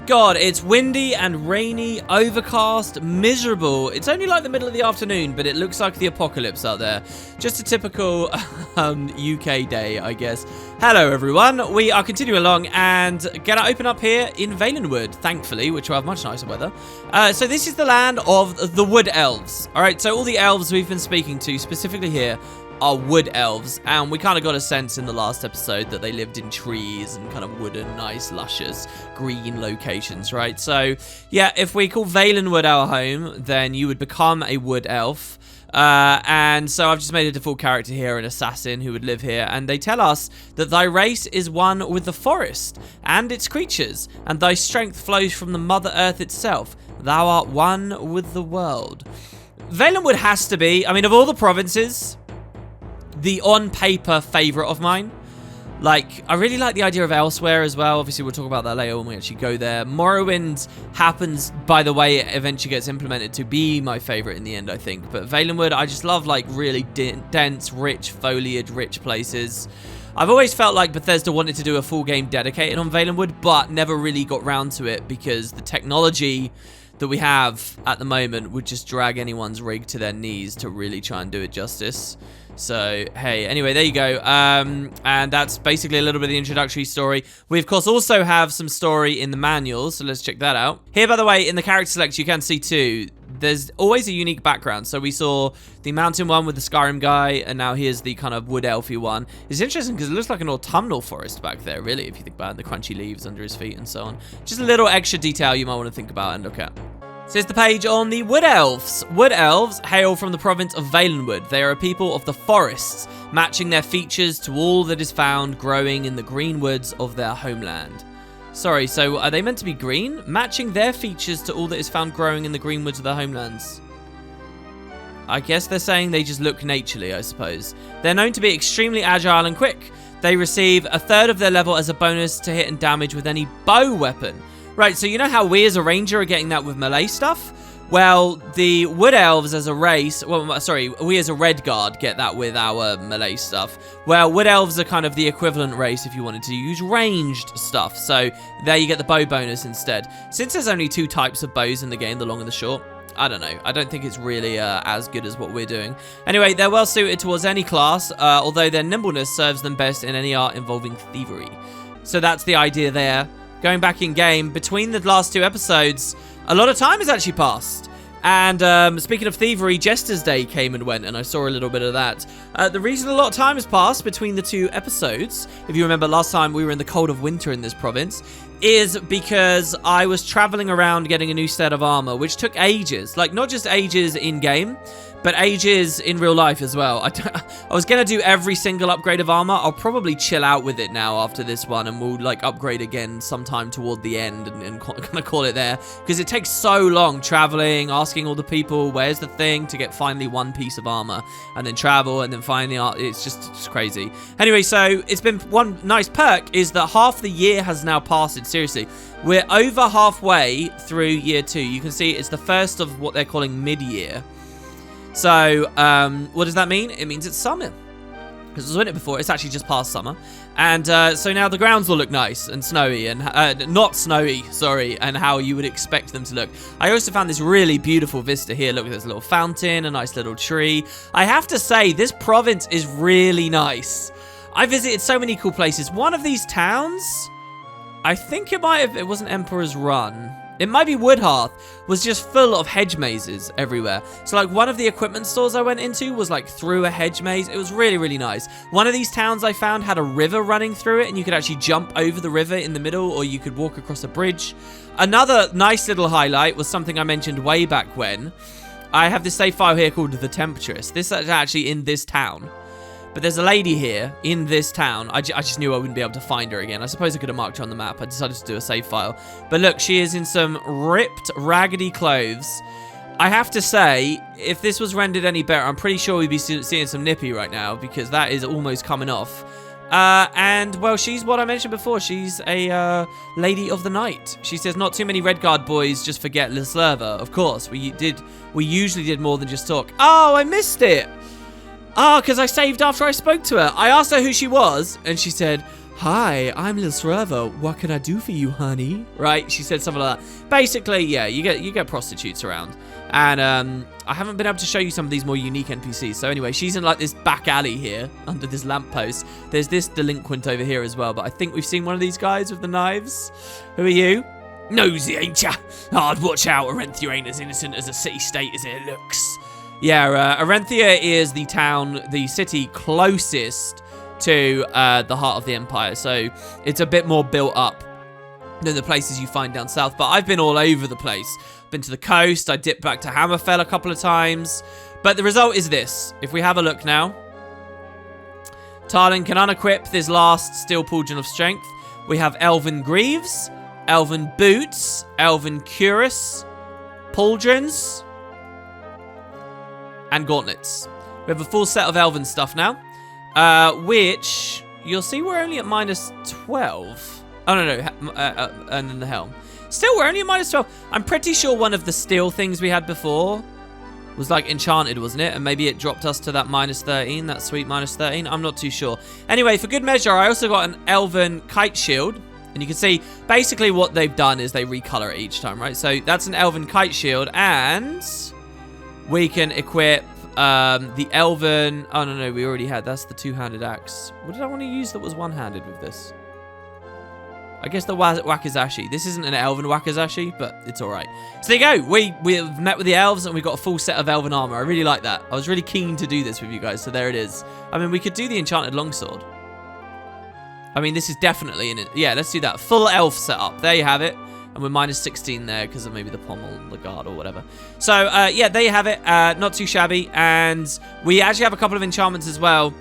God, it's windy and rainy, overcast, miserable. It's only like the middle of the afternoon, but it looks like the apocalypse out there. Just a typical UK day, I guess. Hello, everyone. We are continuing along and gonna open up here in Valenwood, thankfully, which will have much nicer weather. So this is the land of the Wood Elves. All right, so all the elves we've been speaking to, specifically here, are wood elves, and we kind of got a sense in the last episode that they lived in trees and kind of wooden, nice, luscious, green locations, right? So, yeah, if we call Valenwood our home, then you would become a wood elf. And so I've just made a default character here, an assassin who would live here, and they tell us that thy race is one with the forest and its creatures, and thy strength flows from the Mother Earth itself. Thou art one with the world. Valenwood has to be, I mean, of all the provinces, the on-paper favourite of mine. Like, I really like the idea of Elsewhere as well. Obviously, we'll talk about that later when we actually go there. Morrowind happens, by the way, it eventually gets implemented to be my favourite in the end, I think. But Valenwood, I just love, like, really dense, rich foliage, rich places. I've always felt like Bethesda wanted to do a full game dedicated on Valenwood, but never really got round to it because the technology that we have at the moment would just drag anyone's rig to their knees to really try and do it justice. So, hey, anyway, there you go. And that's basically a little bit of the introductory story. We, of course, also have some story in the manual, so let's check that out. Here, by the way, in the character select, you can see, too, there's always a unique background. So we saw the mountain one with the Skyrim guy, and now here's the kind of wood elfy one. It's interesting because it looks like an autumnal forest back there, really, if you think about it, the crunchy leaves under his feet and so on. Just a little extra detail you might want to think about and look at. So here's the page on the Wood Elves. Wood Elves hail from the province of Valenwood. They are a people of the forests, matching their features to all that is found growing in the green woods of their homeland. Sorry, so are they meant to be green? Matching their features to all that is found growing in the green woods of their homelands. I guess they're saying they just look naturally, I suppose. They're known to be extremely agile and quick. They receive a third of their level as a bonus to hit and damage with any bow weapon. Right, so you know how we as a ranger are getting that with melee stuff? Well, the Wood Elves as a race, well, sorry, we as a Red Guard get that with our melee stuff. Well, Wood Elves are kind of the equivalent race if you wanted to use ranged stuff. So there you get the bow bonus instead. Since there's only 2 types of bows in the game, the long and the short, I don't know. I don't think it's really as good as what we're doing. Anyway, they're well suited towards any class, although their nimbleness serves them best in any art involving thievery. So that's the idea there. Going back in game, between the last 2 episodes, a lot of time has actually passed. And speaking of thievery, Jester's Day came and went, and I saw a little bit of that. The reason a lot of time has passed between the 2 episodes, if you remember last time we were in the cold of winter in this province, is because I was traveling around getting a new set of armor, which took ages. Like, not just ages in-game, but ages in real life as well. I was going to do every single upgrade of armor. I'll probably chill out with it now after this one, and we'll, like, upgrade again sometime toward the end and kind of call it there. Because it takes so long traveling, asking all the people, where's the thing, to get finally one piece of armor, and then travel, and then find the art. It's just crazy. Anyway, so it's been one nice perk is that half the year has now passed. Seriously, we're over halfway through year 2. You can see it's the first of what they're calling mid-year. So, what does that mean? It means it's summer. Because it was winter before, it's actually just past summer. And so now the grounds will look nice and snowy, and not snowy, sorry, and how you would expect them to look. I also found this really beautiful vista here. Look, there's a little fountain, a nice little tree. I have to say, this province is really nice. I visited so many cool places. One of these towns, I think it wasn't Emperor's Run. It might be Woodhearth, was just full of hedge mazes everywhere. So, like, one of the equipment stores I went into was, like, through a hedge maze. It was really, really nice. One of these towns I found had a river running through it, and you could actually jump over the river in the middle, or you could walk across a bridge. Another nice little highlight was something I mentioned way back when. I have this save file here called The Temptress. This is actually in this town. But there's a lady here in this town. I just knew I wouldn't be able to find her again. I suppose I could have marked her on the map. I decided to do a save file. But look, she is in some ripped, raggedy clothes. I have to say, if this was rendered any better, I'm pretty sure we'd be seeing some nippy right now, because that is almost coming off. And, well, she's what I mentioned before. She's a lady of the night. She says, not too many Red Guard boys just forget Le Slurver. Of course, we usually did more than just talk. Oh, I missed it. Oh, because I saved after I spoke to her. I asked her who she was, and she said, Hi, I'm Lil Swervo. What can I do for you, honey? Right? She said something like that. Basically, yeah, you get prostitutes around. And I haven't been able to show you some of these more unique NPCs. So anyway, she's in like this back alley here under this lamppost. There's this delinquent over here as well. But I think we've seen one of these guys with the knives. Who are you? Nosy, ain't ya? I'd watch out. Arenthia ain't as innocent as a city-state as it looks. Yeah, Aranthia is the city closest to the heart of the Empire. So it's a bit more built up than the places you find down south. But I've been all over the place. Been to the coast. I dipped back to Hammerfell a couple of times. But the result is this. If we have a look now. Tarlin can unequip this last Steel Pauldron of Strength. We have Elven Greaves, Elven Boots, Elven Cuirass, Pauldrons, and Gauntlets. We have a full set of Elven stuff now. Which, you'll see we're only at minus 12. Oh, no, and then the helm. Still, we're only at minus 12. I'm pretty sure one of the steel things we had before was like enchanted, wasn't it? And maybe it dropped us to that minus 13, that sweet minus 13. I'm not too sure. Anyway, for good measure, I also got an Elven Kite Shield. And you can see, basically what they've done is they recolor it each time, right? So that's an Elven Kite Shield. And we can equip the Elven... Oh, no, we already had. That's the two-handed axe. What did I want to use that was one-handed with this? I guess the Wakizashi. This isn't an Elven Wakizashi, but it's all right. So there you go. We've met with the Elves, and we got a full set of Elven armor. I really like that. I was really keen to do this with you guys, so there it is. I mean, we could do the Enchanted Longsword. I mean, this is definitely in it. Yeah, let's do that. Full elf setup. There you have it. And we're minus 16 there because of maybe the pommel, the guard, or whatever. So, yeah, there you have it. Not too shabby. And we actually have a couple of enchantments as well.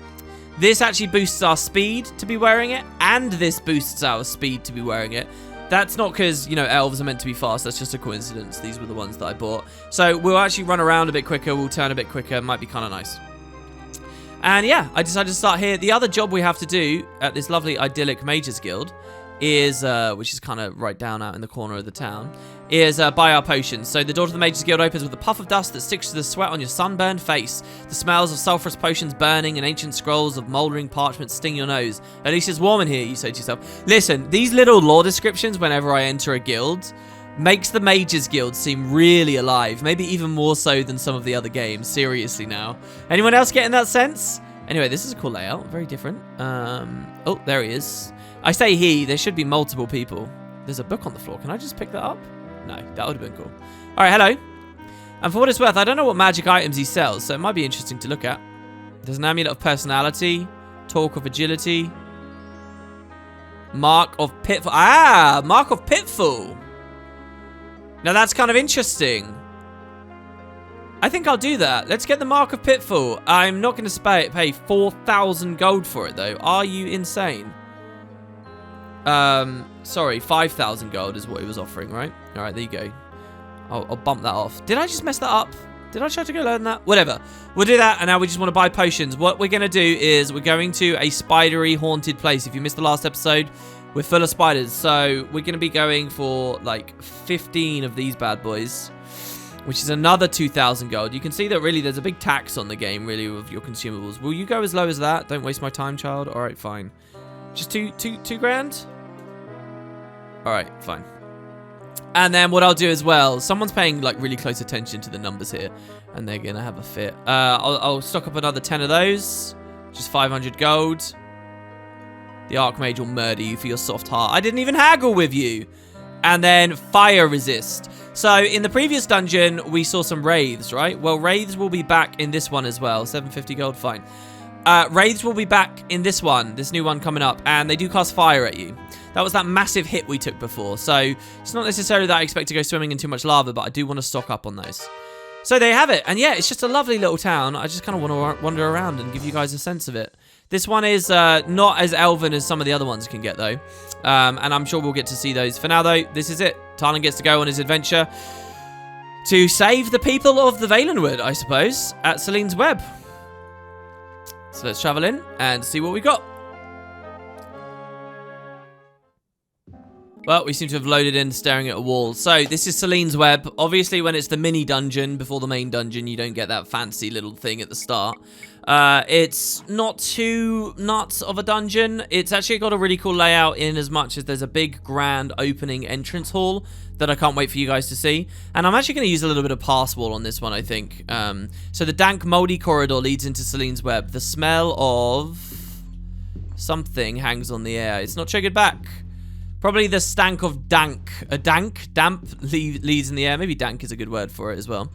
This actually boosts our speed to be wearing it. And this boosts our speed to be wearing it. That's not because, you know, elves are meant to be fast. That's just a coincidence. These were the ones that I bought. So we'll actually run around a bit quicker. We'll turn a bit quicker. Might be kind of nice. And yeah, I decided to start here. The other job we have to do at this lovely idyllic Mages Guild is, which is kind of right down out in the corner of the town, is buy our potions. So the door to the Mages Guild opens with a puff of dust that sticks to the sweat on your sunburned face. The smells of sulphurous potions burning and ancient scrolls of mouldering parchment sting your nose. At least it's warm in here, you say to yourself. Listen, these little lore descriptions whenever I enter a guild makes the Mages Guild seem really alive. Maybe even more so than some of the other games. Seriously now. Anyone else getting that sense? Anyway, this is a cool layout. Very different. Oh, there he is. I say he. There should be multiple people. There's a book on the floor. Can I just pick that up? No, that would have been cool. All right, hello. And for what it's worth, I don't know what magic items he sells, so it might be interesting to look at. There's an amulet of personality, talk of agility, mark of pitfall. Ah, mark of pitfall. Now that's kind of interesting. I think I'll do that. Let's get the mark of pitfall. I'm not going to pay 4,000 gold for it though. Are you insane? Sorry, 5,000 gold is what he was offering, right? All right, there you go. I'll bump that off. Did I just mess that up? Did I try to go lower than that? Whatever. We'll do that, and now we just want to buy potions. What we're going to do is we're going to a spidery haunted place. If you missed the last episode, we're full of spiders. So we're going to be going for like 15 of these bad boys, which is another 2,000 gold. You can see that really there's a big tax on the game, really, with your consumables. Will you go as low as that? Don't waste my time, child. All right, fine. Just two grand? All right, fine. And then what I'll do as well, someone's paying like really close attention to the numbers here, and they're gonna have a fit. I'll stock up another 10 of those, just 500 gold. The Archmage will murder you for your soft heart. I didn't even haggle with you. And then fire resist. So in the previous dungeon, we saw some wraiths, right? Well, wraiths will be back in this one as well. 750 gold, fine. Wraiths will be back in this one, this new one coming up, and they do cast fire at you. That was that massive hit we took before, so it's not necessarily that I expect to go swimming in too much lava, but I do want to stock up on those. So there you have it, and yeah, it's just a lovely little town. I just kind of want to wander around and give you guys a sense of it. This one is not as elven as some of the other ones can get, though, and I'm sure we'll get to see those. For now, though, this is it. Tarlin gets to go on his adventure to save the people of the Valenwood, I suppose, at Selene's Web. So let's travel in and see what we got. Well, we seem to have loaded in staring at a wall. So this is Selene's Web. Obviously, when it's the mini dungeon before the main dungeon, you don't get that fancy little thing at the start. It's not too nuts of a dungeon. It's actually got a really cool layout in as much as there's a big grand opening entrance hall that I can't wait for you guys to see. And I'm actually going to use a little bit of pass wall on this one, I think. So the dank, moldy corridor leads into Selene's web. The smell of something hangs on the air. It's not triggered back. Probably the stank of damp leads in the air. Maybe dank is a good word for it as well.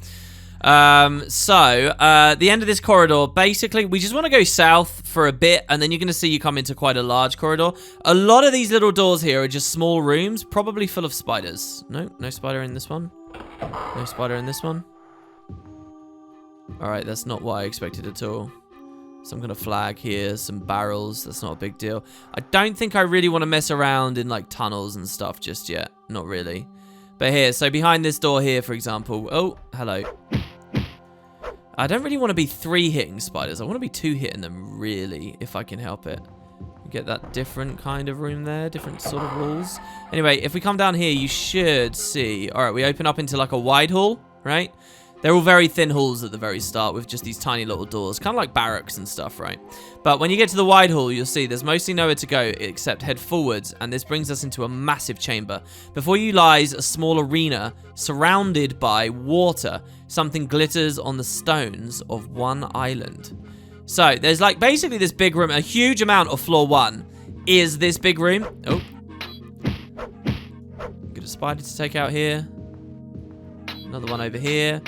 The end of this corridor, basically, we just want to go south for a bit, and then you're going to see you come into quite a large corridor. A lot of these little doors here are just small rooms, probably full of spiders. No spider in this one. No spider in this one. Alright, that's not what I expected at all. Some kind of flag here, some barrels, that's not a big deal. I don't think I really want to mess around in, like, tunnels and stuff just yet. Not really. But here, so behind this door here, for example. Oh, hello. I don't really want to be 3 hitting spiders. I want to be 2 hitting them, really, if I can help it. Get that different kind of room there, different sort of walls. Anyway, if we come down here, you should see. All right, we open up into like a wide hall, right? They're all very thin halls at the very start with just these tiny little doors, kind of like barracks and stuff, right? But when you get to the wide hall, you'll see there's mostly nowhere to go except head forwards, and this brings us into a massive chamber. Before you lies a small arena surrounded by water. Something glitters on the stones of one island. So there's like basically this big room, a huge amount of floor 1 is this big room. Oh. Got a spider to take out here. Another one over here.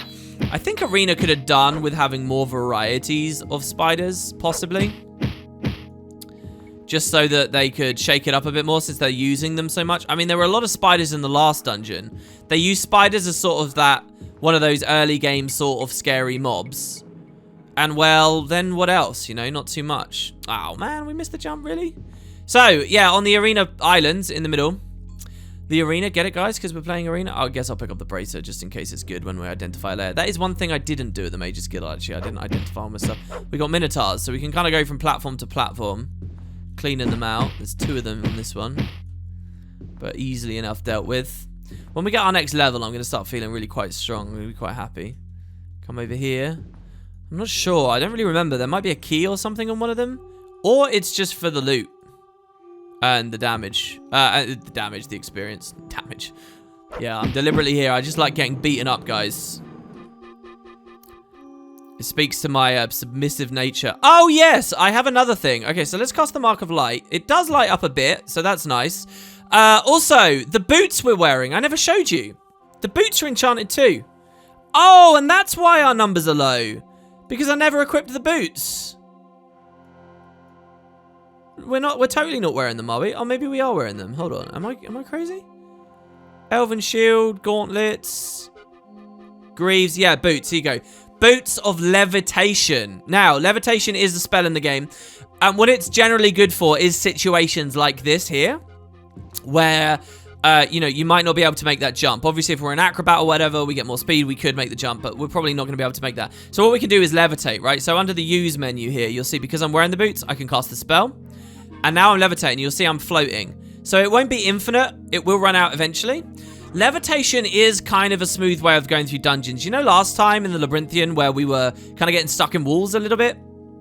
I think Arena could have done with having more varieties of spiders, possibly. Just so that they could shake it up a bit more since they're using them so much. I mean, there were a lot of spiders in the last dungeon. They used spiders as sort of that, one of those early game sort of scary mobs. And well, then what else? You know, not too much. Oh man, we missed the jump, really? So, yeah, on the arena islands in the middle. The arena, get it, guys? Because we're playing arena. I guess I'll pick up the bracer just in case it's good when we identify a layer. That is one thing I didn't do at the major skill, actually. I didn't identify all my stuff. We got Minotaurs, so we can kind of go from platform to platform, cleaning them out. There's 2 of them in this one, but easily enough dealt with. When we get our next level, I'm going to start feeling really quite strong. I'm going to be quite happy. Come over here. I'm not sure. I don't really remember. There might be a key or something on one of them, or it's just for the loot. And the damage. The experience. Damage. Yeah, I'm deliberately here. I just like getting beaten up, guys. It speaks to my submissive nature. Oh, yes! I have another thing. Okay, so let's cast the Mark of Light. It does light up a bit, so that's nice. Also, the boots we're wearing. I never showed you. The boots are enchanted too. Oh, and that's why our numbers are low. Because I never equipped the boots. We're totally not wearing them, are we? Oh, maybe we are wearing them. Hold on. Am I crazy? Elven shield, gauntlets, greaves. Yeah, boots. Here you go. Boots of Levitation. Now, Levitation is a spell in the game. And what it's generally good for is situations like this here. Where, you know, you might not be able to make that jump. Obviously, if we're an acrobat or whatever, we get more speed, we could make the jump, but we're probably not going to be able to make that. So what we can do is levitate, right? So under the use menu here, you'll see because I'm wearing the boots, I can cast the spell. And now I'm levitating. You'll see I'm floating. So it won't be infinite. It will run out eventually. Levitation is kind of a smooth way of going through dungeons. You know last time in the Labyrinthian where we were kind of getting stuck in walls a little bit?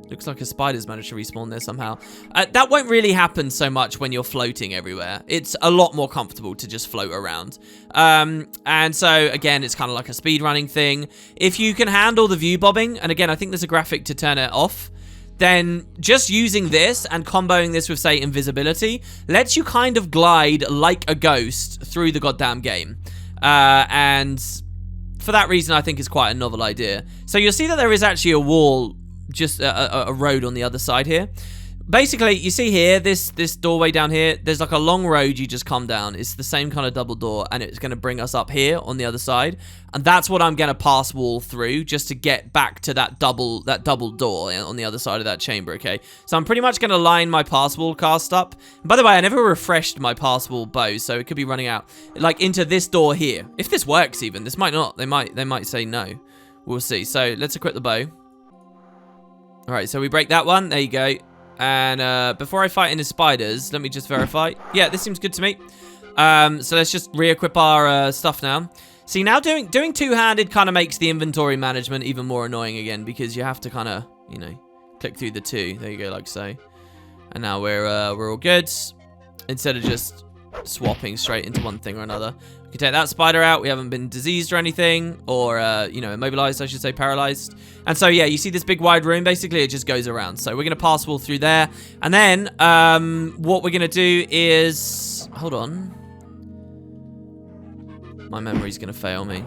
Looks like a spider's managed to respawn there somehow. That won't really happen so much when you're floating everywhere. It's a lot more comfortable to just float around. And so, again, it's kind of like a speedrunning thing. If you can handle the view bobbing, and again, I think there's a graphic to turn it off, then just using this and comboing this with, say, invisibility lets you kind of glide like a ghost through the goddamn game. And for that reason, I think it's quite a novel idea. So you'll see that there is actually a wall, just a road on the other side here. Basically, you see here, this doorway down here, there's like a long road you just come down. It's the same kind of double door, and it's going to bring us up here on the other side. And that's what I'm going to pass wall through, just to get back to that double door on the other side of that chamber, okay? So I'm pretty much going to line my pass wall cast up. And by the way, I never refreshed my pass wall bow, so it could be running out, like, into this door here. If this works even, this might not. They might say no. We'll see. So let's equip the bow. All right, so we break that one. There you go. And before I fight into spiders, let me just verify. Yeah, this seems good to me. So let's just re-equip our stuff now. See, now doing two-handed kind of makes the inventory management even more annoying again, because you have to kind of, you know, Click through the 2. There you go, like so. And now we're all good. Instead of just swapping straight into one thing or another. We can take that spider out. We haven't been diseased or anything. Or, you know, immobilized, I should say, paralyzed. And so, yeah, you see this big wide room? Basically, it just goes around. So we're going to pass wall through there. And then, what we're going to do is... Hold on. My memory's going to fail me.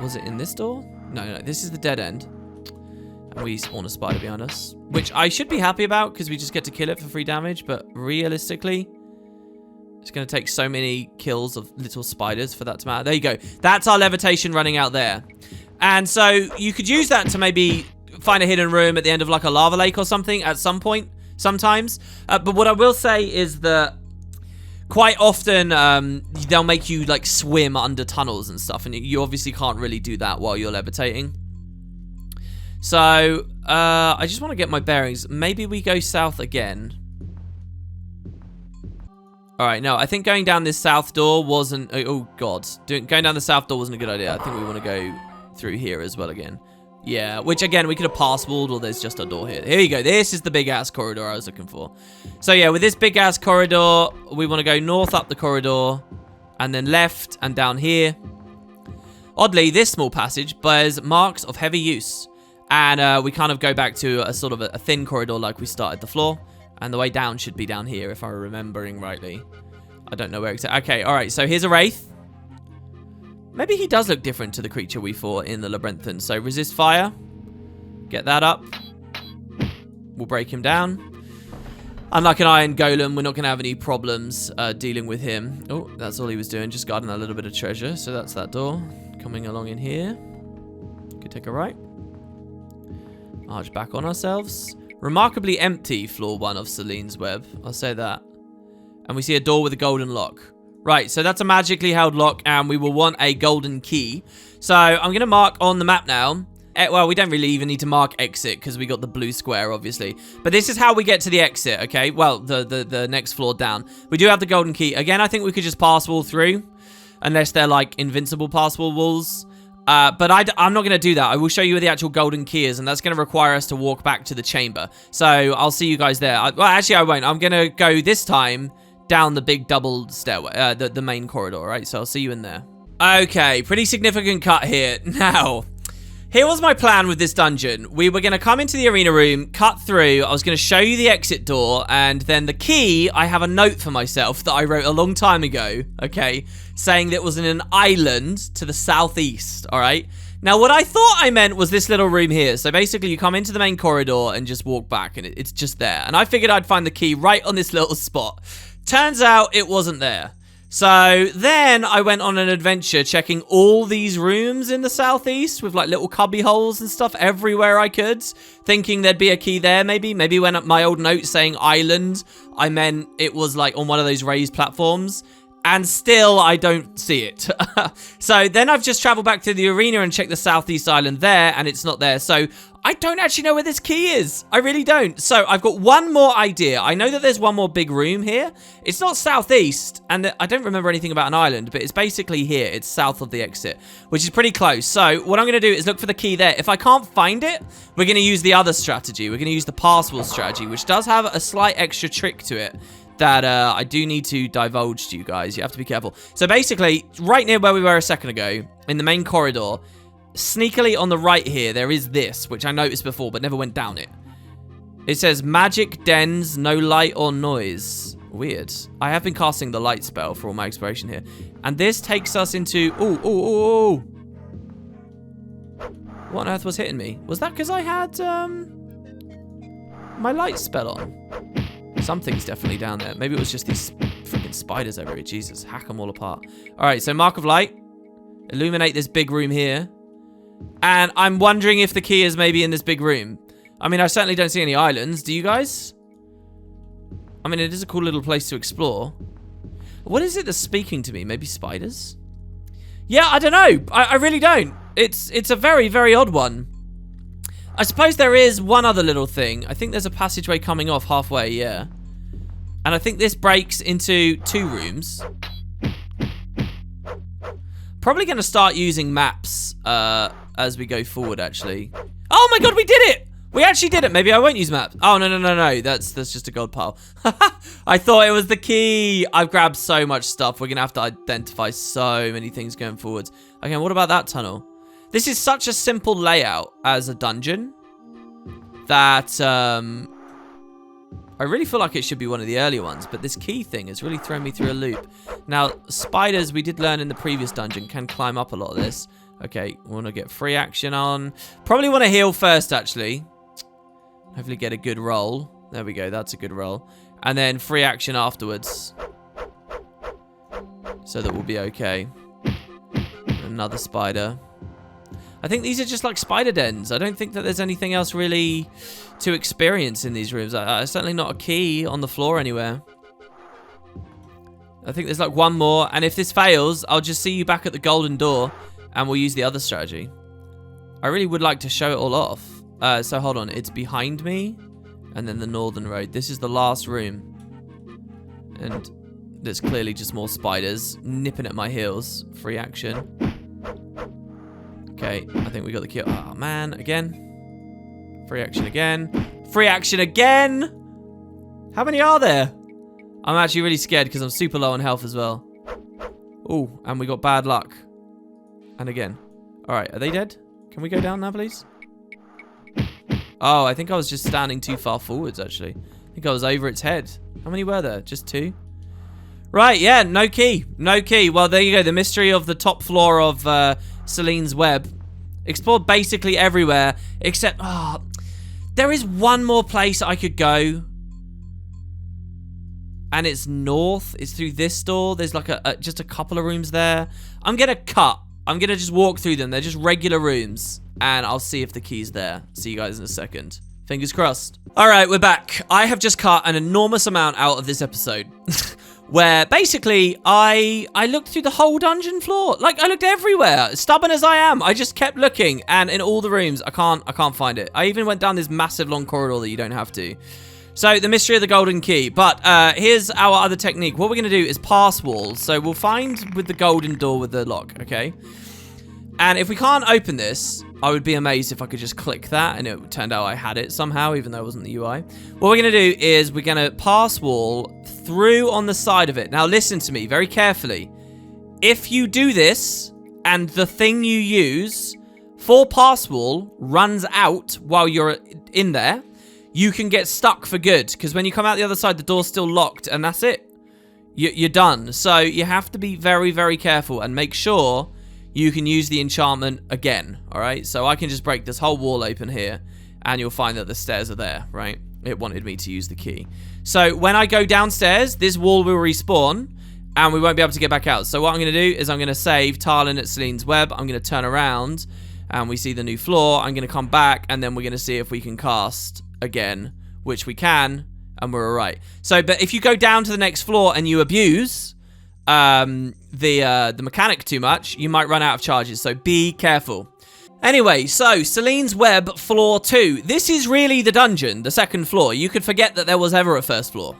Was it in this door? No, this is the dead end. And we spawn a spider behind us. Which I should be happy about, because we just get to kill it for free damage. But realistically... It's going to take so many kills of little spiders for that to matter. There you go. That's our levitation running out there. And so you could use that to maybe find a hidden room at the end of like a lava lake or something at some point, sometimes. But what I will say is that quite often they'll make you like swim under tunnels and stuff. And you obviously can't really do that while you're levitating. So I just want to get my bearings. Maybe we go south again. All right, no, I think going down this south door wasn't... Oh, God. Going down the south door wasn't a good idea. I think we want to go through here as well again. Yeah, which, again, we could have passwalled, or there's just a door here. Here you go. This is the big-ass corridor I was looking for. So, yeah, with this big-ass corridor, we want to go north up the corridor, and then left and down here. Oddly, this small passage bears marks of heavy use. And we kind of go back to a sort of a thin corridor like we started the floor. And the way down should be down here, if I'm remembering rightly. I don't know where exactly. Okay, all right. So here's a wraith. Maybe he does look different to the creature we fought in the Labyrinthine. So resist fire. Get that up. We'll break him down. Unlike an iron golem, we're not going to have any problems dealing with him. Oh, that's all he was doing, just guarding a little bit of treasure. So that's that door. Coming along in here. Could take a right. Arch back on ourselves. Remarkably empty, floor 1 of Selene's web. I'll say that. And we see a door with a golden lock. Right, so that's a magically held lock, and we will want a golden key. So I'm going to mark on the map now. Well, we don't really even need to mark exit, because we got the blue square, obviously. But this is how we get to the exit, okay? Well, the next floor down. We do have the golden key. Again, I think we could just pass wall through. Unless they're, like, invincible pass wall walls. But I'm not going to do that. I will show you where the actual golden key is, and that's going to require us to walk back to the chamber. So I'll see you guys there. Well, actually, I won't. I'm going to go this time down the big double stairway, the main corridor, right? So I'll see you in there. Okay, pretty significant cut here. Now, here was my plan with this dungeon. We were going to come into the arena room, cut through. I was going to show you the exit door, and then the key, I have a note for myself that I wrote a long time ago, okay, saying that it was in an island to the southeast, all right? Now, what I thought I meant was this little room here. So basically, you come into the main corridor and just walk back, and it's just there. And I figured I'd find the key right on this little spot. Turns out it wasn't there. So then I went on an adventure checking all these rooms in the southeast with like little cubby holes and stuff everywhere I could, thinking there'd be a key there maybe. Maybe when my old note saying island, I meant it was like on one of those raised platforms. And still, I don't see it. So then I've just traveled back to the arena and checked the southeast island there, and it's not there. So I don't actually know where this key is. I really don't. So I've got one more idea. I know that there's one more big room here. It's not southeast, and I don't remember anything about an island, but it's basically here. It's south of the exit, which is pretty close. So what I'm going to do is look for the key there. If I can't find it, we're going to use the other strategy. We're going to use the passwall strategy, which does have a slight extra trick to it that I do need to divulge to you guys. You have to be careful. So basically, right near where we were a second ago, in the main corridor, sneakily on the right here, there is this, which I noticed before, but never went down it. It says, magic dens, no light or noise. Weird. I have been casting the light spell for all my exploration here. And this takes us into... Ooh. What on earth was hitting me? Was that because I had my light spell on? Something's definitely down there. Maybe it was just these freaking spiders over here. Jesus, hack them all apart. All right, so Mark of Light. Illuminate this big room here. And I'm wondering if the key is maybe in this big room. I mean, I certainly don't see any islands. Do you guys? I mean, it is a cool little place to explore. What is it that's speaking to me? Maybe spiders? Yeah, I don't know. I really don't. It's a very, very odd one. I suppose there is one other little thing. I think there's a passageway coming off halfway, yeah. And I think this breaks into 2 rooms. Probably going to start using maps as we go forward, actually. Oh my god, we did it! We actually did it. Maybe I won't use maps. Oh, no. That's just a gold pile. I thought it was the key. I've grabbed so much stuff. We're going to have to identify so many things going forwards. Okay, what about that tunnel? This is such a simple layout as a dungeon that I really feel like it should be one of the earlier ones, but this key thing has really thrown me through a loop. Now, spiders, we did learn in the previous dungeon, can climb up a lot of this. Okay, we want to get free action on. Probably want to heal first, actually. Hopefully get a good roll. There we go, that's a good roll. And then free action afterwards. So that we'll be okay. Another spider. I think these are just like spider dens. I don't think that there's anything else really to experience in these rooms. Certainly not a key on the floor anywhere. I think there's like one more. And if this fails, I'll just see you back at the golden door and we'll use the other strategy. I really would like to show it all off. So hold on. It's behind me and then the northern road. This is the last room. And there's clearly just more spiders nipping at my heels. Free action. Okay, I think we got the kill. Oh, man, again. Free action again. Free action again! How many are there? I'm actually really scared because I'm super low on health as well. Oh, and we got bad luck. And again. All right, are they dead? Can we go down now, please? Oh, I think I was just standing too far forwards, actually. I think I was over its head. How many were there? Just 2? Right, yeah, no key. No key. Well, there you go. The mystery of the top floor of Selene's web. Explored basically everywhere, except... Oh, there is one more place I could go. And it's north. It's through this door. There's like just a couple of rooms there. I'm going to cut. I'm going to just walk through them. They're just regular rooms. And I'll see if the key's there. See you guys in a second. Fingers crossed. All right, we're back. I have just cut an enormous amount out of this episode. Where basically I looked through the whole dungeon floor. Like, I looked everywhere. Stubborn as I am, I just kept looking, and in all the rooms I can't find it. I even went down this massive long corridor that you don't have to. So the mystery of the golden key. But here's our other technique. What we're gonna do is pass walls. So we'll find with the golden door with the lock, okay? And if we can't open this, I would be amazed if I could just click that and it turned out I had it somehow, even though it wasn't the UI. What we're going to do is we're going to pass wall through on the side of it. Now listen to me very carefully. If you do this and the thing you use for pass wall runs out while you're in there, you can get stuck for good. Because when you come out the other side, the door's still locked and that's it. You're done. So you have to be very, very careful and make sure you can use the enchantment again, all right? So I can just break this whole wall open here, and you'll find that the stairs are there, right? It wanted me to use the key. So when I go downstairs, this wall will respawn, and we won't be able to get back out. So what I'm going to do is I'm going to save Tarlin at Selene's web. I'm going to turn around, and we see the new floor. I'm going to come back, and then we're going to see if we can cast again, which we can, and we're all right. So, but if you go down to the next floor and you abuse the mechanic too much, you might run out of charges, so be careful. Anyway, so Selene's web floor 2. This is really the dungeon, the second floor. You could forget that there was ever a first floor.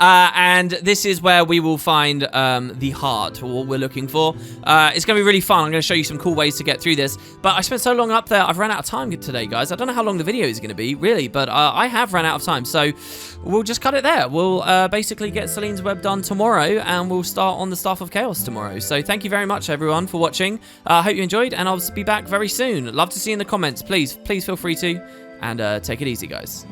And this is where we will find the heart, or what we're looking for. It's going to be really fun. I'm going to show you some cool ways to get through this. But I spent so long up there, I've run out of time today, guys. I don't know how long the video is going to be, really, but I have run out of time. So we'll just cut it there. We'll basically get Selene's web done tomorrow, and we'll start on the Staff of Chaos tomorrow. So thank you very much, everyone, for watching. I hope you enjoyed, and I'll be back very soon. Love to see you in the comments. Please feel free to, and take it easy, guys.